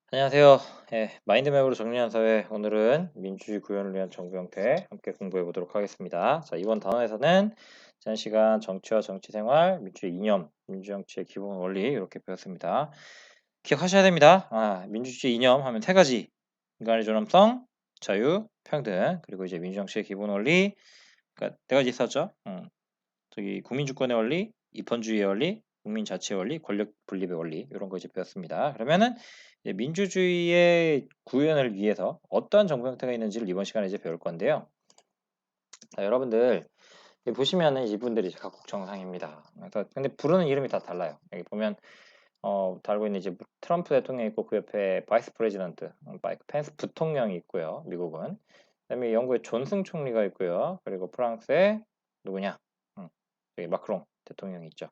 안녕하세요. 마인드맵으로 정리한 사회, 오늘은 민주주의 구현을 위한 정부 형태 함께 공부해 보도록 하겠습니다. 자, 이번 단원에서는 지난 시간 정치와 정치생활, 민주주의 이념, 민주정치의 기본 원리 이렇게 배웠습니다. 기억하셔야 됩니다. 민주주의 이념 하면 세 가지: 인간의 존엄성, 자유, 평등, 그리고 이제 민주정치의 기본 원리. 그러니까 네 가지 있었죠. 저기 국민주권의 원리, 입헌주의의 원리, 국민자치의 원리, 권력 분립의 원리, 이런 거 이제 배웠습니다. 그러면은 이제 민주주의의 구현을 위해서 어떤 정부 형태가 있는지를 이번 시간에 이제 배울 건데요. 자, 여러분들 여기 보시면은 이분들이 이제 각국 정상입니다. 그래서 근데 부르는 이름이 다 달라요. 여기 보면 달고 있는 이제 트럼프 대통령이 있고 그 옆에 바이스 프레지던트, 마이크 펜스 부통령이 있고요. 미국은. 그다음에 영국의 존슨 총리가 있고요. 그리고 프랑스의 누구냐? 여기 마크롱 대통령이 있죠.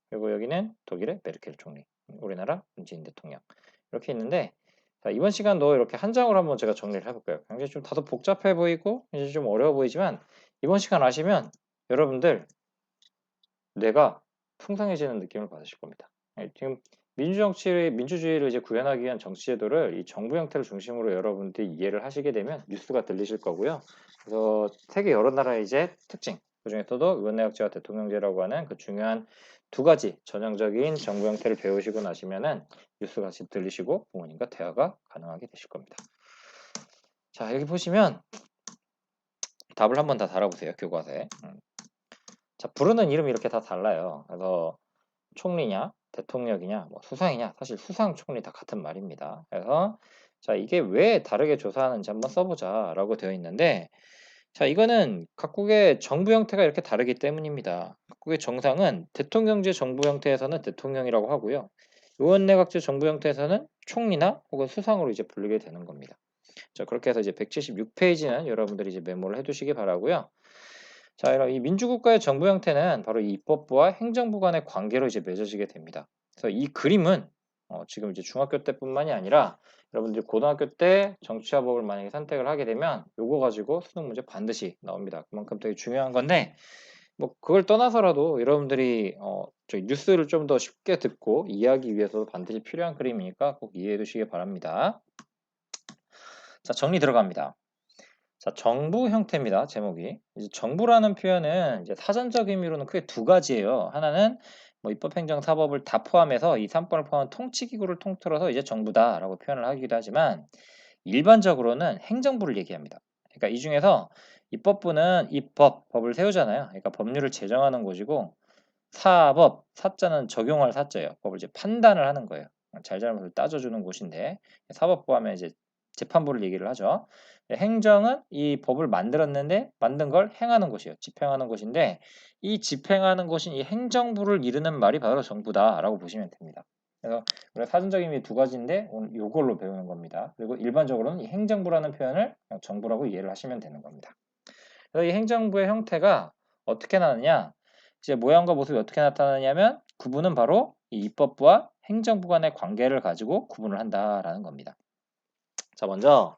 그리고 여기는 독일의 메르켈 총리, 우리나라 문재인 대통령 이렇게 있는데, 자, 이번 시간도 이렇게 한 장으로 한번 제가 정리를 해볼게요. 굉장히 좀 다소 복잡해 보이고 이제 좀 어려워 보이지만 이번 시간 아시면 여러분들 뇌가 풍성해지는 느낌을 받으실 겁니다. 지금 민주주의를 이제 구현하기 위한 정치제도를 이 정부 형태를 중심으로 여러분들이 이해를 하시게 되면 뉴스가 들리실 거고요. 그래서 세계 여러 나라의 이제 특징, 그 중에서도 의원내각제와 대통령제라고 하는 그 중요한 두 가지 전형적인 정부 형태를 배우시고 나시면은 뉴스 같이 들리시고 부모님과 대화가 가능하게 되실 겁니다. 자, 여기 보시면 답을 한번 다 달아보세요. 교과서에. 자, 부르는 이름이 이렇게 다 달라요. 그래서 총리냐, 대통령이냐, 뭐 수상이냐, 사실 수상, 총리 다 같은 말입니다. 그래서 자, 이게 왜 다르게 조사하는지 한번 써보자라고 되어 있는데, 자, 이거는 각국의 정부 형태가 이렇게 다르기 때문입니다. 각국의 정상은 대통령제 정부 형태에서는 대통령이라고 하고요. 의원내각제 정부 형태에서는 총리나 혹은 수상으로 이제 부르게 되는 겁니다. 자, 그렇게 해서 이제 176페이지는 여러분들이 이제 메모를 해두시기 바라고요. 자, 이런 이 민주국가의 정부 형태는 바로 이 입법부와 행정부 간의 관계로 이제 맺어지게 됩니다. 그래서 이 그림은 지금 이제 중학교 때뿐만이 아니라 여러분들이 고등학교 때 정치와 법을 만약에 선택을 하게 되면 요거 가지고 수능 문제 반드시 나옵니다. 그만큼 되게 중요한 건데, 뭐 그걸 떠나서라도 여러분들이 저희 뉴스를 좀 더 쉽게 듣고 이해하기 위해서도 반드시 필요한 그림이니까 꼭 이해해 두시기 바랍니다. 자, 정리 들어갑니다. 자, 정부 형태입니다. 제목이. 이제 정부라는 표현은 이제 사전적 의미로는 크게 두 가지예요. 하나는 뭐 입법행정 사법을 다 포함해서 이 3번을 포함한 통치기구를 통틀어서 이제 정부다라고 표현을 하기도 하지만, 일반적으로는 행정부를 얘기합니다. 그러니까 이 중에서 입법부는 법을 세우잖아요. 그러니까 법률을 제정하는 곳이고, 사법, 사자는 적용할 사자예요. 법을 이제 판단을 하는 거예요. 잘잘못을 따져주는 곳인데, 사법부 하면 이제 재판부를 얘기를 하죠. 행정은 이 법을 만들었는데 만든 걸 행하는 곳이에요. 집행하는 곳인데, 이 집행하는 곳인 이 행정부를 이르는 말이 바로 정부다라고 보시면 됩니다. 그래서 우리가 사전적인 의미 두 가지인데 오늘 이걸로 배우는 겁니다. 그리고 일반적으로는 이 행정부라는 표현을 그냥 정부라고 이해를 하시면 되는 겁니다. 그래서 이 행정부의 형태가 어떻게 나느냐, 이제 모양과 모습이 어떻게 나타나냐면 구분은 바로 이 입법부와 행정부 간의 관계를 가지고 구분을 한다라는 겁니다. 자, 먼저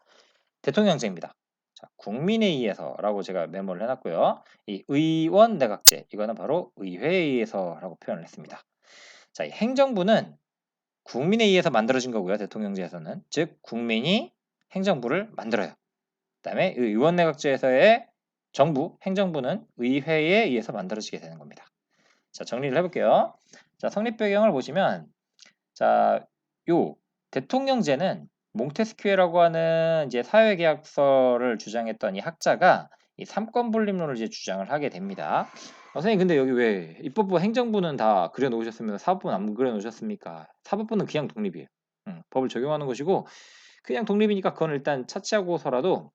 대통령제입니다. 자, 국민에 의해서라고 제가 메모를 해놨고요. 이 의원 내각제, 이거는 바로 의회에 의해서라고 표현을 했습니다. 자, 이 행정부는 국민에 의해서 만들어진 거고요. 대통령제에서는 즉 국민이 행정부를 만들어요. 그다음에 의원 내각제에서의 정부, 행정부는 의회에 의해서 만들어지게 되는 겁니다. 자, 정리를 해볼게요. 자, 성립 배경을 보시면, 자, 요 대통령제는 몽테스큐에라고 하는 이제 사회계약서를 주장했던 이 학자가 이 삼권 분립론을 이제 주장을 하게 됩니다. 선생님, 근데 여기 왜 입법부, 행정부는 다 그려놓으셨으면 사법부는 안 그려놓으셨습니까? 사법부는 그냥 독립이에요. 법을 적용하는 것이고 그냥 독립이니까 그건 일단 차치하고서라도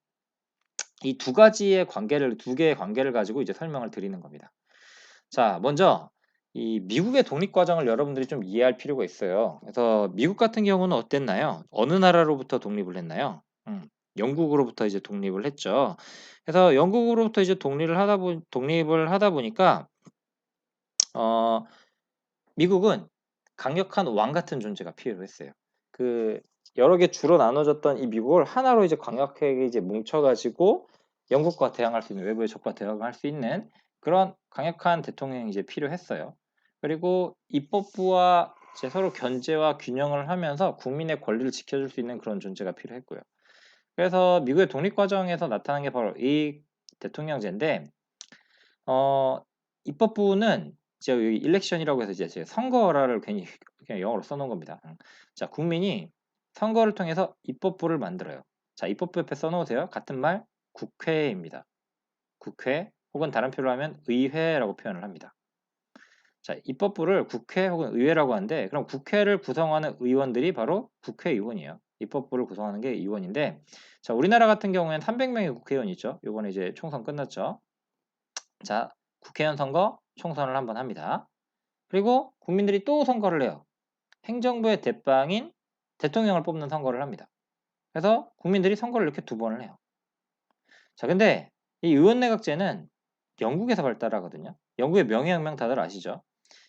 이 두 가지의 관계를, 두 개의 관계를 가지고 이제 설명을 드리는 겁니다. 자, 먼저 이 미국의 독립 과정을 여러분들이 좀 이해할 필요가 있어요. 그래서 미국 같은 경우는 어땠나요? 어느 나라로부터 독립을 했나요? 영국으로부터 이제 독립을 했죠. 그래서 영국으로부터 이제 독립을 하다 보니까 어, 미국은 강력한 왕 같은 존재가 필요했어요. 그 여러 개 주로 나눠졌던 이 미국을 하나로 이제 강력하게 이제 뭉쳐가지고 영국과 대항할 수 있는, 외부의 적과 대항할 수 있는 그런 강력한 대통령이 이제 필요했어요. 그리고 입법부와 이제 서로 견제와 균형을 하면서 국민의 권리를 지켜줄 수 있는 그런 존재가 필요했고요. 그래서 미국의 독립 과정에서 나타난 게 바로 이 대통령제인데 입법부는 이제 여기 일렉션이라고 해서 이제 제 선거라를 괜히 그냥 영어로 써놓은 겁니다. 자, 국민이 선거를 통해서 입법부를 만들어요. 자, 입법부 옆에 써놓으세요. 같은 말 국회입니다. 국회 혹은 다른 표현로 하면 의회라고 표현을 합니다. 자, 입법부를 국회 혹은 의회라고 하는데 그럼 국회를 구성하는 의원들이 바로 국회의원이에요. 입법부를 구성하는 게 의원인데 자, 우리나라 같은 경우에는 300명의 국회의원이 있죠. 이번에 이제 총선 끝났죠. 자, 국회의원 선거 총선을 한번 합니다. 그리고 국민들이 또 선거를 해요. 행정부의 대빵인 대통령을 뽑는 선거를 합니다. 그래서 국민들이 선거를 이렇게 두 번을 해요. 자, 근데 이 의원내각제는 영국에서 발달하거든요. 영국의 명예혁명 다들 아시죠?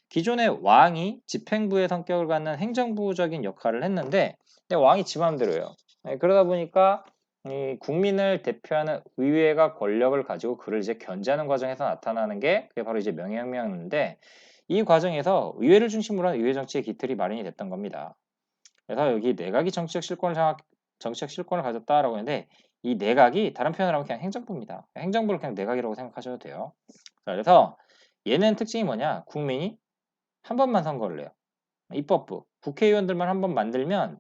기존의 왕이 집행부의 성격을 갖는 행정부적인 역할을 했는데 근데 왕이 지 맘대로예요. 그러다 보니까 이 국민을 대표하는 의회가 권력을 가지고 그를 이제 견제하는 과정에서 나타나는 게 그게 바로 이제 명예혁명인데 이 과정에서 의회를 중심으로 한 의회 정치의 기틀이 마련이 됐던 겁니다. 그래서 여기 내각이 정치적 실권을 가졌다라고 하는데 이 내각이 다른 표현을 하면 그냥 행정부입니다. 행정부를 그냥 내각이라고 생각하셔도 돼요. 자, 그래서 얘는 특징이 뭐냐? 국민이 한 번만 선거를 해요. 입법부, 국회의원들만 한 번 만들면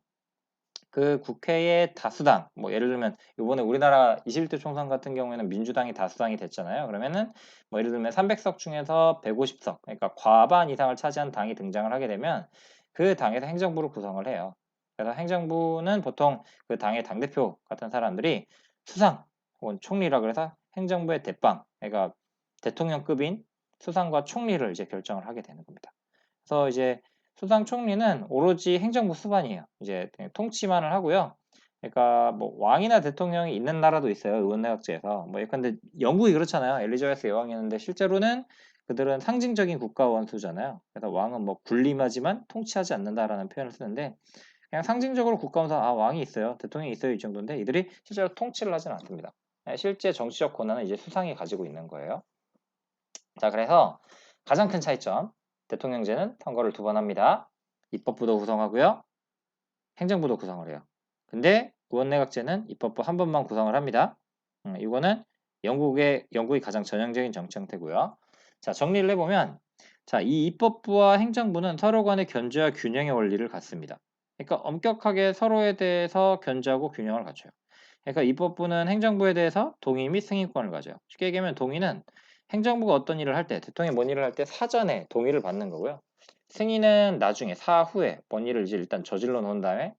그 국회의 다수당, 뭐 예를 들면 이번에 우리나라 21대 총선 같은 경우에는 민주당이 다수당이 됐잖아요. 그러면은 뭐 예를 들면 300석 중에서 150석, 그러니까 과반 이상을 차지한 당이 등장을 하게 되면 그 당에서 행정부를 구성을 해요. 그래서 행정부는 보통 그 당의 당대표 같은 사람들이 수상 혹은 총리라 그래서 행정부의 대빵, 그러니까 대통령급인 수상과 총리를 이제 결정을 하게 되는 겁니다. 그래서 이제 수상 총리는 오로지 행정부 수반이에요. 이제 통치만을 하고요. 그러니까 뭐 왕이나 대통령이 있는 나라도 있어요. 의원내각제에서. 뭐 예컨대 영국이 그렇잖아요. 엘리자베스 여왕이었는데 실제로는 그들은 상징적인 국가 원수잖아요. 그래서 왕은 뭐 군림하지만 통치하지 않는다라는 표현을 쓰는데 그냥 상징적으로 국가 원수 아 왕이 있어요. 대통령이 있어요. 이 정도인데 이들이 실제로 통치를 하지는 않습니다. 실제 정치적 권한은 이제 수상이 가지고 있는 거예요. 자, 그래서 가장 큰 차이점. 대통령제는 선거를 두 번 합니다. 입법부도 구성하고요. 행정부도 구성을 해요. 근데 의원내각제는 입법부 한 번만 구성을 합니다. 이거는 영국이 가장 전형적인 정치 형태고요. 자, 정리를 해보면 자, 이 입법부와 행정부는 서로 간의 견제와 균형의 원리를 갖습니다. 그러니까 엄격하게 서로에 대해서 견제하고 균형을 갖춰요. 그러니까 입법부는 행정부에 대해서 동의 및 승인권을 가져요. 쉽게 얘기하면 동의는 행정부가 어떤 일을 할 때, 대통령이 뭔 일을 할 때 사전에 동의를 받는 거고요. 승인은 나중에 사후에 뭔 일을 이제 일단 저질러 놓은 다음에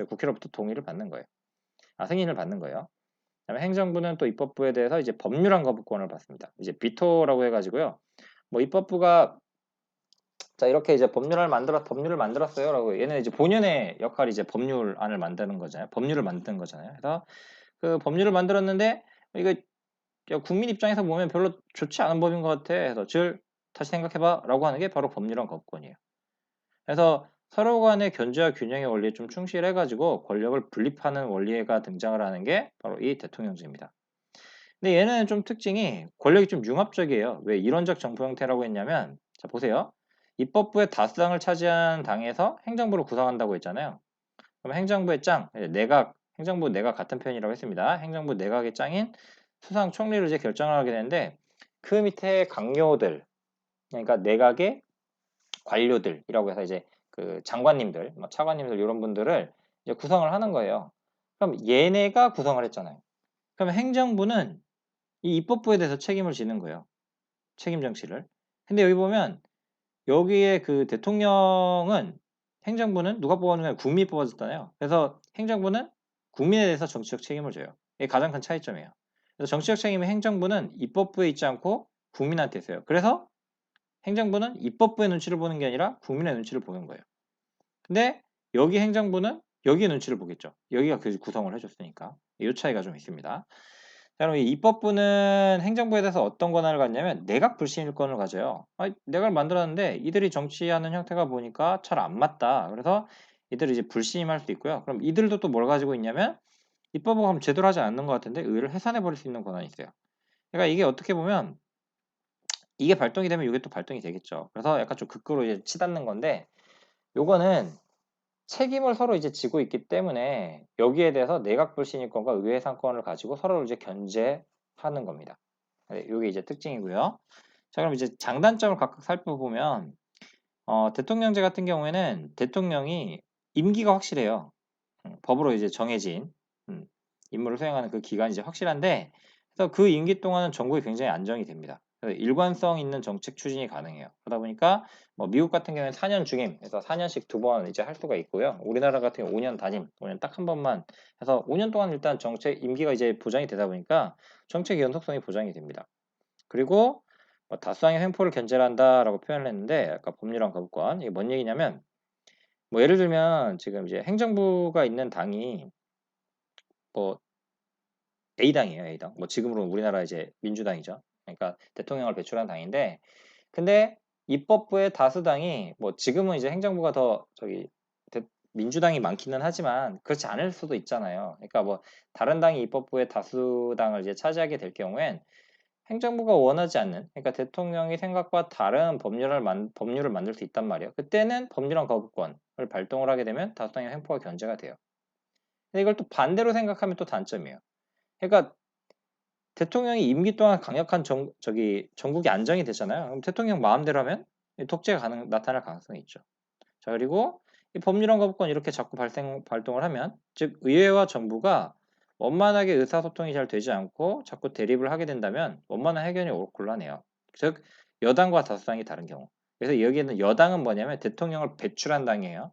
국회로부터 동의를 받는 거예요. 승인을 받는 거예요. 그다음에 행정부는 또 입법부에 대해서 이제 법률안 거부권을 받습니다. 이제 비토라고 해가지고요. 뭐 입법부가 자 이렇게 이제 법률을 만들었어요라고 얘는 이제 본연의 역할이 이제 법률안을 만드는 거잖아요. 법률을 만드는 거잖아요. 그래서 그 법률을 만들었는데 이거 국민 입장에서 보면 별로 좋지 않은 법인 것 같아. 그래서 다시 생각해봐라고 하는 게 바로 법률안 거부권이에요. 그래서 서로 간의 견제와 균형의 원리에 좀 충실해가지고 권력을 분립하는 원리가 등장을 하는 게 바로 이 대통령제입니다. 근데 얘는 좀 특징이 권력이 좀 융합적이에요. 왜 이론적 정부 형태라고 했냐면 자 보세요. 입법부의 다수당을 차지한 당에서 행정부를 구성한다고 했잖아요. 그럼 행정부의 짱, 행정부 내각 같은 편이라고 했습니다. 행정부 내각의 짱인 수상 총리를 이제 결정을 하게 되는데 그 밑에 강요들, 그러니까 내각의 관료들이라고 해서 이제 그 장관님들, 뭐 차관님들 이런 분들을 이제 구성을 하는 거예요. 그럼 얘네가 구성을 했잖아요. 그럼 행정부는 이 입법부에 대해서 책임을 지는 거예요. 책임 정치를. 근데 여기 보면 여기에 그 대통령은 행정부는 누가 뽑아주냐 국민이 뽑아줬잖아요. 그래서 행정부는 국민에 대해서 정치적 책임을 져요. 이게 가장 큰 차이점이에요. 그래서 정치적 책임의 행정부는 입법부에 있지 않고 국민한테 있어요. 그래서 행정부는 입법부의 눈치를 보는 게 아니라 국민의 눈치를 보는 거예요. 근데 여기 행정부는 여기의 눈치를 보겠죠. 여기가 그 구성을 해줬으니까. 이 차이가 좀 있습니다. 자, 그럼 이 입법부는 행정부에 대해서 어떤 권한을 갖냐면 내각 불신일권을 가져요. 내각을 만들었는데 이들이 정치하는 형태가 보니까 잘 안 맞다. 그래서 이들을 이제 불신임할 수 있고요. 그럼 이들도 또 뭘 가지고 있냐면 입법부가 그럼 제대로 하지 않는 것 같은데 의회를 해산해 버릴 수 있는 권한이 있어요. 그러니까 이게 어떻게 보면 이게 발동이 되면 이게 또 발동이 되겠죠. 그래서 약간 좀 극으로 이제 치닫는 건데 요거는 책임을 서로 이제 지고 있기 때문에 여기에 대해서 내각 불신임권과 의회상권을 가지고 서로를 이제 견제하는 겁니다. 네, 요게 이제 특징이고요. 자, 그럼 이제 장단점을 각각 살펴보면 대통령제 같은 경우에는 대통령이 임기가 확실해요. 법으로 이제 정해진 임무를 수행하는 그 기간이 이제 확실한데, 그래서 그 임기 동안은 정국이 굉장히 안정이 됩니다. 그래서 일관성 있는 정책 추진이 가능해요. 그러다 보니까 뭐 미국 같은 경우에는 4년 중임, 그래서 4년씩 2번 이제 할 수가 있고요. 우리나라 같은 경우 5년 단임, 5년 딱 한 번만 해서 5년 동안 일단 정책 임기가 이제 보장이 되다 보니까 정책 연속성이 보장이 됩니다. 그리고 뭐 다수당의 횡포를 견제한다라고 표현을 했는데, 아까 법률안 거부권 이게 뭔 얘기냐면, 뭐 예를 들면 지금 이제 행정부가 있는 당이 뭐 A당이에요, A당. 뭐 지금으로는 우리나라 이제 민주당이죠. 그러니까 대통령을 배출한 당인데, 근데 입법부의 다수당이 뭐 지금은 이제 행정부가 더 민주당이 많기는 하지만 그렇지 않을 수도 있잖아요. 그러니까 뭐 다른 당이 입법부의 다수당을 이제 차지하게 될 경우엔 행정부가 원하지 않는, 그러니까 대통령이 생각과 다른 법률을 만들 수 있단 말이에요. 그때는 법률안 거부권을 발동을 하게 되면 다수당의 횡포가 견제가 돼요. 근데 이걸 또 반대로 생각하면 또 단점이에요. 그러니까 대통령이 임기 동안 강력한 전국이 안정이 되잖아요. 그럼 대통령 마음대로 하면 독재가 나타날 가능성이 있죠. 자, 그리고 이 법률안 거부권 이렇게 자꾸 발동을 하면, 즉 의회와 정부가 원만하게 의사소통이 잘 되지 않고 자꾸 대립을 하게 된다면 원만한 해결이 곤란해요. 즉 여당과 다수당이 다른 경우. 그래서 여기에는 여당은 뭐냐면 대통령을 배출한 당이에요.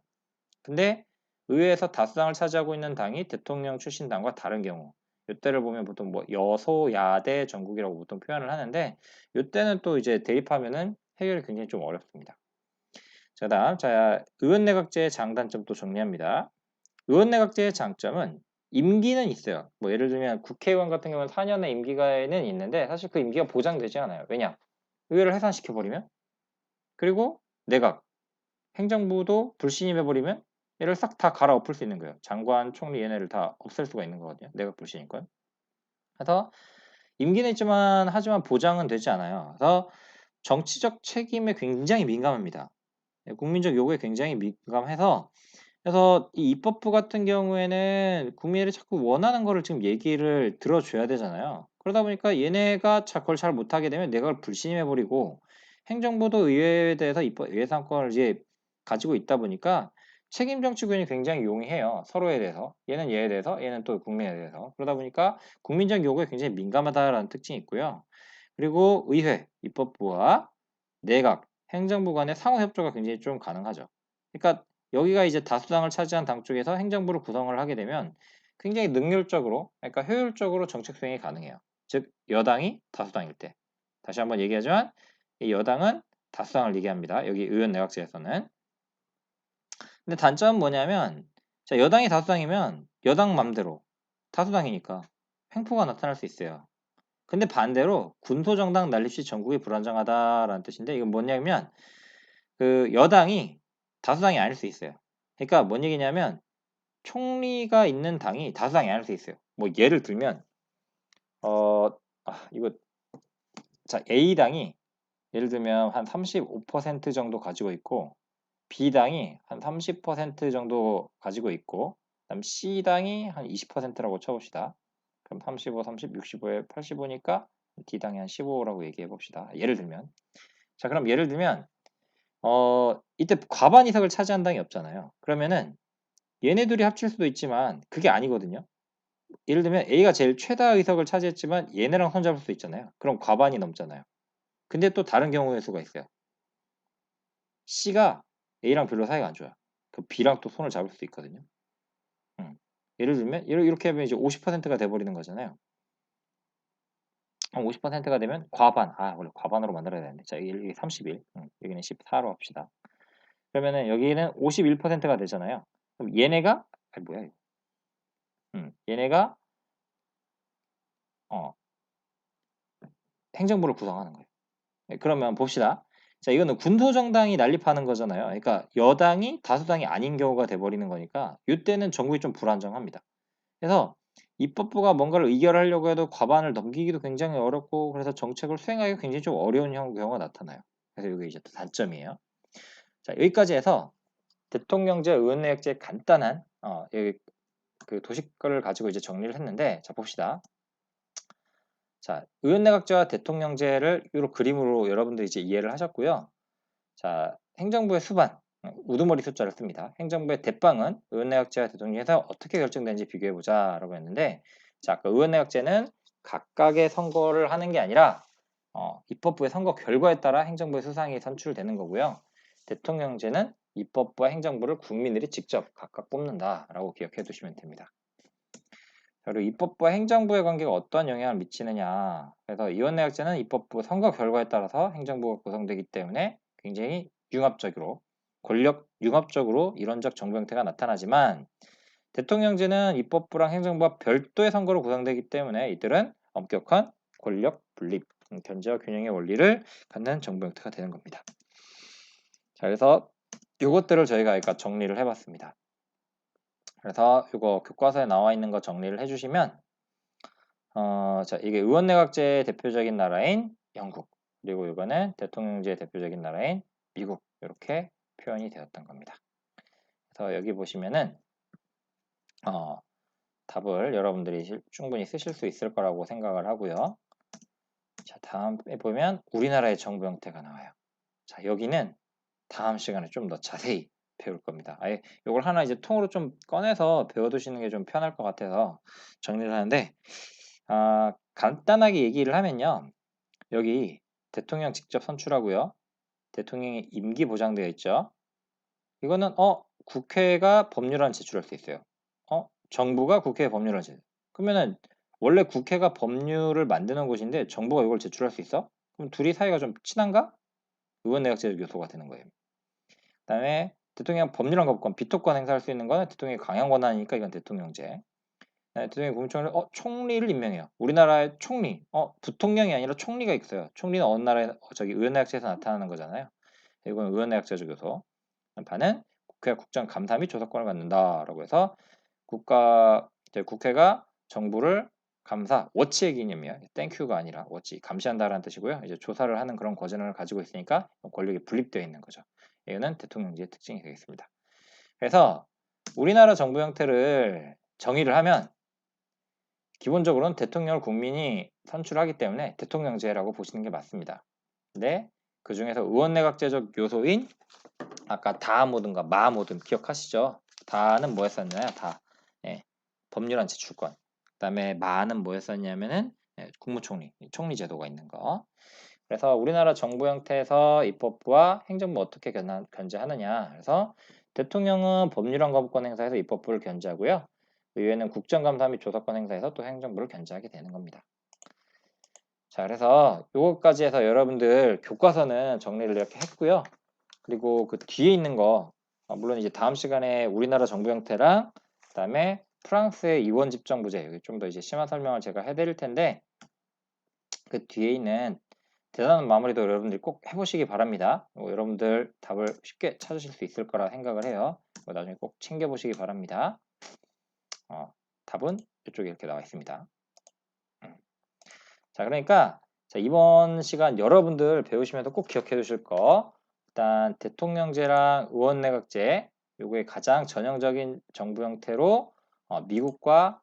근데 의회에서 다수당을 차지하고 있는 당이 대통령 출신 당과 다른 경우, 이때를 보면 보통 뭐 여소야대 정국이라고 보통 표현을 하는데, 이때는 또 이제 대입하면은 해결이 굉장히 좀 어렵습니다. 자, 다음 의원내각제의 장단점 또 정리합니다. 의원내각제의 장점은 임기는 있어요. 뭐 예를 들면 국회의원 같은 경우는 4년의 임기가는 있는데 사실 그 임기가 보장되지 않아요. 왜냐? 의회를 해산시켜버리면, 그리고 내각 행정부도 불신임해버리면 얘를 싹 다 갈아엎을 수 있는 거예요. 장관, 총리 얘네를 다 없앨 수가 있는 거거든요. 내각 불신임권. 그래서 임기는 있지만 하지만 보장은 되지 않아요. 그래서 정치적 책임에 굉장히 민감합니다. 국민적 요구에 굉장히 민감해서, 그래서 이 입법부 같은 경우에는 국민들이 자꾸 원하는 거를 지금 얘기를 들어줘야 되잖아요. 그러다 보니까 얘네가 그걸 잘 못하게 되면 내각을 불신임해버리고, 행정부도 의회에 대해서 예산권을 이제 가지고 있다 보니까 책임 정치 구현이 굉장히 용이해요. 서로에 대해서. 얘는 얘에 대해서, 얘는 또 국민에 대해서. 그러다 보니까 국민적 요구에 굉장히 민감하다라는 특징이 있고요. 그리고 의회, 입법부와 내각, 행정부 간의 상호 협조가 굉장히 좀 가능하죠. 그러니까 여기가 이제 다수당을 차지한 당 쪽에서 행정부를 구성을 하게 되면 굉장히 능률적으로, 그러니까 효율적으로 정책 수행이 가능해요. 즉 여당이 다수당일 때. 다시 한번 얘기하지만 이 여당은 다수당을 얘기합니다. 여기 의원 내각제에서는. 근데 단점은 뭐냐면, 자, 여당이 다수당이면 여당 맘대로, 다수당이니까 횡포가 나타날 수 있어요. 근데 반대로 군소정당 난립 시 전국이 불안정하다라는 뜻인데, 이건 뭐냐면 그 여당이 다수당이 아닐 수 있어요. 그러니까 뭔 얘기냐면 총리가 있는 당이 다수당이 아닐 수 있어요. 뭐 예를 들면 이거, 자, A당이 예를 들면 한 35% 정도 가지고 있고, B당이 한 30% 정도 가지고 있고, 그다음 C당이 한 20%라고 쳐봅시다. 그럼 35, 30, 65에 85니까 D당이 한 15라고 얘기해 봅시다. 예를 들면. 자, 그럼 예를 들면 이때 과반 이석을 차지한 당이 없잖아요. 그러면은 얘네들이 합칠 수도 있지만 그게 아니거든요. 예를 들면 A가 제일 최다 의석을 차지했지만 얘네랑 손잡을 수 있잖아요. 그럼 과반이 넘잖아요. 근데 또 다른 경우의 수가 있어요. C가 A랑 별로 사이가 안 좋아요. 그 B랑 또 손을 잡을 수도 있거든요. 예를 들면 이렇게 하면 이제 50%가 돼버리는 거잖아요. 50%가 되면 과반, 원래 과반으로 만들어야 되는데, 자, 여기 31, 여기는 14로 합시다. 그러면은 여기는 51%가 되잖아요. 그럼 얘네가, 뭐야 이거? 얘네가 어, 행정부를 구성하는 거예요. 네, 그러면 봅시다. 자, 이거는 군소정당이 난립하는 거잖아요. 그러니까 여당이 다수당이 아닌 경우가 돼버리는 거니까 이때는 정국이 좀 불안정합니다. 그래서 입법부가 뭔가를 의결하려고 해도 과반을 넘기기도 굉장히 어렵고, 그래서 정책을 수행하기가 굉장히 좀 어려운 경우가 나타나요. 그래서 이게 이제 또 단점이에요. 자, 여기까지 해서 대통령제, 의원내각제 간단한 그 도식을 가지고 이제 정리를 했는데, 자 봅시다. 자, 의원내각제와 대통령제를 이 그림으로 여러분들이 이제 이해를 하셨고요. 자, 행정부의 수반, 우두머리 숫자를 씁니다. 행정부의 대빵은 의원내각제와 대통령제에서 어떻게 결정되는지 비교해보자라고 했는데, 자, 그 의원내각제는 각각의 선거를 하는 게 아니라 입법부의 선거 결과에 따라 행정부의 수상이 선출되는 거고요. 대통령제는 입법부와 행정부를 국민들이 직접 각각 뽑는다라고 기억해 두시면 됩니다. 그리고 입법부와 행정부의 관계가 어떤 영향을 미치느냐. 그래서 의원내각제는 입법부 선거 결과에 따라서 행정부가 구성되기 때문에 굉장히 융합적으로 이론적 정부 형태가 나타나지만, 대통령제는 입법부랑 행정부가 별도의 선거로 구성되기 때문에 이들은 엄격한 권력 분립, 견제와 균형의 원리를 갖는 정부 형태가 되는 겁니다. 자, 그래서 이것들을 저희가 아까 정리를 해봤습니다. 그래서 이거 교과서에 나와 있는 거 정리를 해주시면, 자, 이게 의원내각제의 대표적인 나라인 영국, 그리고 이거는 대통령제의 대표적인 나라인 미국, 이렇게 표현이 되었던 겁니다. 그래서 여기 보시면은 답을 여러분들이 충분히 쓰실 수 있을 거라고 생각을 하고요. 자, 다음에 보면 우리나라의 정부 형태가 나와요. 자, 여기는 다음 시간에 좀 더 자세히 배울 겁니다. 아예 이걸 하나 이제 통으로 좀 꺼내서 배워두시는 게 좀 편할 것 같아서 정리를 하는데, 간단하게 얘기를 하면요. 여기 대통령 직접 선출하고요. 대통령의 임기 보장되어 있죠. 이거는 국회가 법률안 제출할 수 있어요. 정부가 국회에 법률안 제출. 그러면은 원래 국회가 법률을 만드는 곳인데 정부가 이걸 제출할 수 있어? 그럼 둘이 사이가 좀 친한가? 의원내각제적 요소가 되는 거예요. 그다음에 대통령 법률안 거부권, 비토권 행사할 수 있는 거는 대통령의 강행 권한이니까 이건 대통령제. 대통령이 국무총리를 총리를 임명해요. 우리나라의 총리, 부통령이 아니라 총리가 있어요. 총리는 어느 나라에 의원내각제에서 나타나는 거잖아요. 이건 의원내각제적 요소. 반은 국회가 국정감사 및 조사권을 갖는다라고 해서 국회가 정부를 감사, 워치의 개념이에요. 땡큐가 아니라 워치, 감시한다라는 뜻이고요. 이제 조사를 하는 그런 권한을 가지고 있으니까 권력이 분립되어 있는 거죠. 이거는 대통령제의 특징이 되겠습니다. 그래서 우리나라 정부 형태를 정의를 하면 기본적으로는 대통령을 국민이 선출하기 때문에 대통령제라고 보시는 게 맞습니다. 근데 그 중에서 의원내각제적 요소인 아까 다 모든과 마 모든 기억하시죠? 다는 뭐였었나요? 다 법률안 제출권. 그다음에 마는 뭐였었냐면은 국무총리, 총리 제도가 있는 거. 그래서 우리나라 정부 형태에서 입법부와 행정부 어떻게 견제하느냐. 그래서 대통령은 법률안 거부권 행사에서 입법부를 견제하고요. 의회는 국정감사 및 조사권 행사에서 또 행정부를 견제하게 되는 겁니다. 자, 그래서 요거까지 해서 여러분들 교과서는 정리를 이렇게 했고요. 그리고 그 뒤에 있는 거, 물론 이제 다음 시간에 우리나라 정부 형태랑 그다음에 프랑스의 이원 집정부제, 여기 좀 더 이제 심화 설명을 제가 해드릴 텐데, 그 뒤에 있는 대단한 마무리도 여러분들이 꼭 해보시기 바랍니다. 여러분들 답을 쉽게 찾으실 수 있을 거라 생각을 해요. 나중에 꼭 챙겨보시기 바랍니다. 답은 이쪽에 이렇게 나와 있습니다. 자, 그러니까 이번 시간 여러분들 배우시면서 꼭 기억해 두실 거, 일단 대통령제랑 의원내각제, 요거의 가장 전형적인 정부 형태로 미국과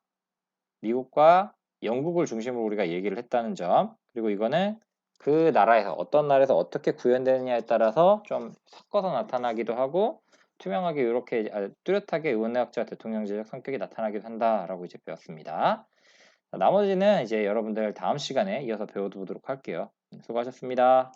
영국을 중심으로 우리가 얘기를 했다는 점, 그리고 이거는 그 나라에서 어떤 나라에서 어떻게 구현되느냐에 따라서 좀 섞어서 나타나기도 하고 투명하게 이렇게 뚜렷하게 의원내각제와 대통령제적 성격이 나타나기도 한다라고 이제 배웠습니다. 나머지는 이제 여러분들 다음 시간에 이어서 배워보도록 할게요. 수고하셨습니다.